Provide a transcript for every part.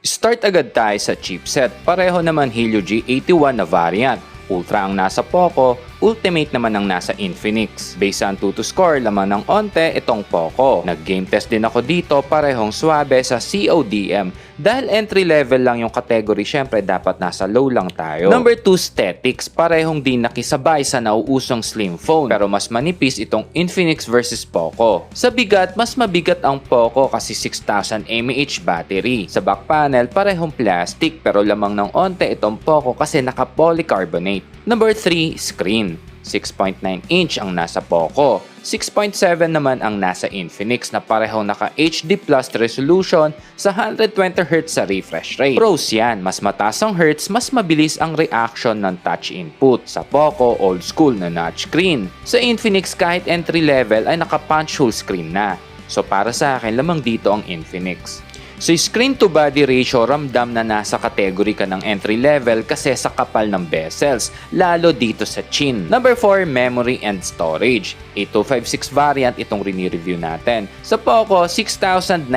Start agad tayo sa chipset, pareho naman Helio G81 na variant. Ultra ang nasa Poco, Ultimate naman ang nasa Infinix. Based on 2 to score, laman ng onte itong Poco. Nag-game test din ako dito, parehong swabe sa CODM. Dahil entry level lang yung category, syempre dapat nasa low lang tayo. Number 2, Statics. Parehong din nakisabay sa nauusong slim phone, pero mas manipis itong Infinix versus Poco. Sa bigat, mas mabigat ang Poco kasi 6,000 mAh battery. Sa back panel, parehong plastic, pero lamang ng onte itong Poco kasi naka-polycarbonate. Number 3, screen. 6.9 inch ang nasa Poco. 6.7 naman ang nasa Infinix na parehong naka HD Plus resolution sa 120Hz sa refresh rate. Pros yan, mas mataas ang hertz, mas mabilis ang reaction ng touch input. Sa Poco, old school na notch screen. Sa Infinix, kahit entry level ay naka punch hole screen na. So para sa akin, lamang dito ang Infinix. Sa screen to body ratio, ramdam na nasa category ka ng entry level kasi sa kapal ng bezels, lalo dito sa chin. Number 4, memory and storage. 8256 variant itong rini-review natin. Sa Poco, 6,099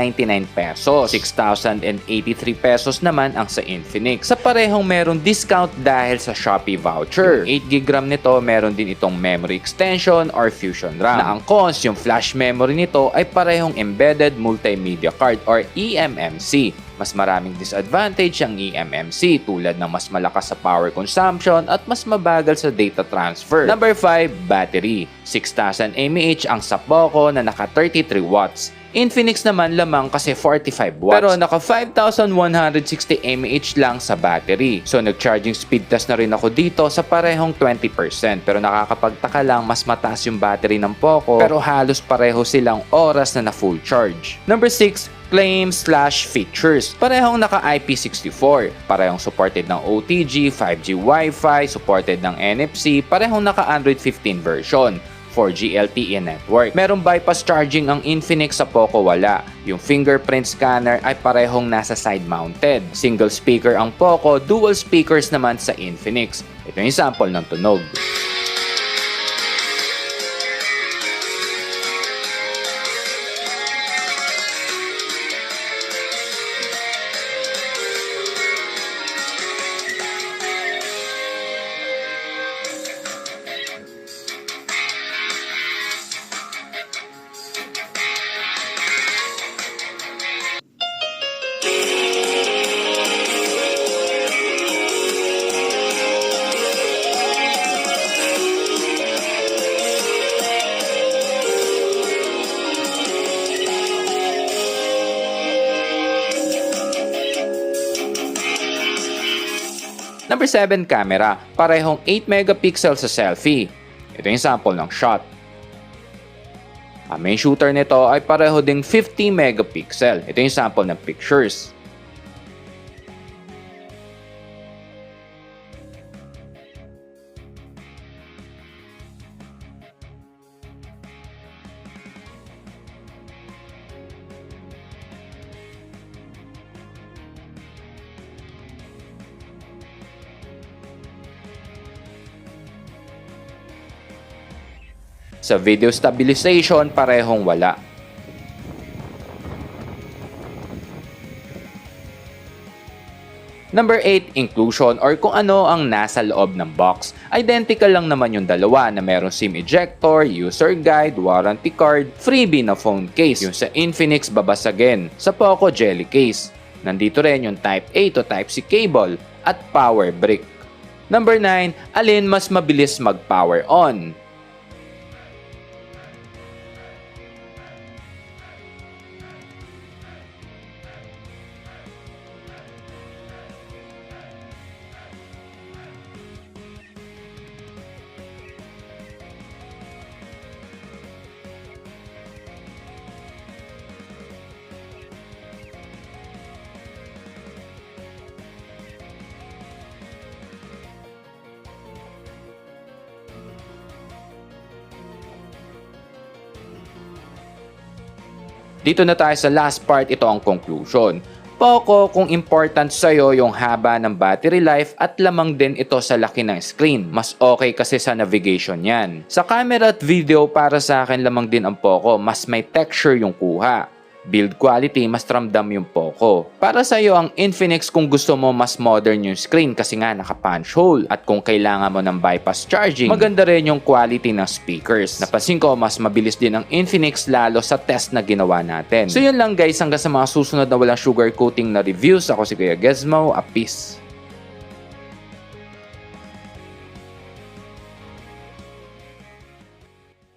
pesos. 6,083 pesos naman ang sa Infinix. Sa parehong meron discount dahil sa Shopee voucher. Yung 8GB RAM nito, meron din itong memory extension or fusion RAM. Na ang cons, yung flash memory nito ay parehong embedded multimedia card or eMMC. Mas maraming disadvantage ang eMMC tulad ng mas malakas sa power consumption at mas mabagal sa data transfer. Number 5, battery. 6,000 mAh ang sa Poco na naka 33 watts. Infinix naman lamang kasi 45 watts. Pero naka 5,160 mAh lang sa battery. So nag-charging speed test na rin ako dito sa parehong 20%. Pero nakakapagtaka lang mas mataas yung battery ng Poco pero halos pareho silang oras na full charge. Number 6, claims/features. Parehong naka IP64, parehong supported ng OTG, 5G Wi-Fi, supported ng NFC, parehong naka Android 15 version, 4G LTE network. Merong bypass charging ang Infinix, sa Poco wala. Yung fingerprint scanner ay parehong nasa side mounted. Single speaker ang Poco, dual speakers naman sa Infinix. Ito yung sample ng tunog. Number 7, camera. Parehong 8 megapixel sa selfie. Ito yung sample ng shot. Ang main shooter nito ay pareho ding 50 megapixel. Ito yung sample ng pictures. Sa video stabilization, parehong wala. Number 8, inclusion or kung ano ang nasa loob ng box. Identical lang naman yung dalawa na merong SIM ejector, user guide, warranty card, freebie na phone case. Yung sa Infinix babasagin, sa Poco jelly case. Nandito rin yung Type A to Type C cable at power brick. Number 9, alin mas mabilis mag-power on? Dito na tayo sa last part, ito ang conclusion. Poco kung important sa'yo yung haba ng battery life at lamang din ito sa laki ng screen. Mas okay kasi sa navigation yan. Sa camera at video, para sa akin lamang din ang Poco, mas may texture yung kuha. Build quality, mas ramdam yung Poco. Para sa'yo ang Infinix kung gusto mo mas modern yung screen kasi nga naka-punch hole. At kung kailangan mo ng bypass charging, maganda rin yung quality ng speakers. Napansin ko, mas mabilis din ang Infinix lalo sa test na ginawa natin. So yun lang guys, hanggang sa mga susunod na walang sugar coating na reviews. Ako si Kuya Gizmo, a peace.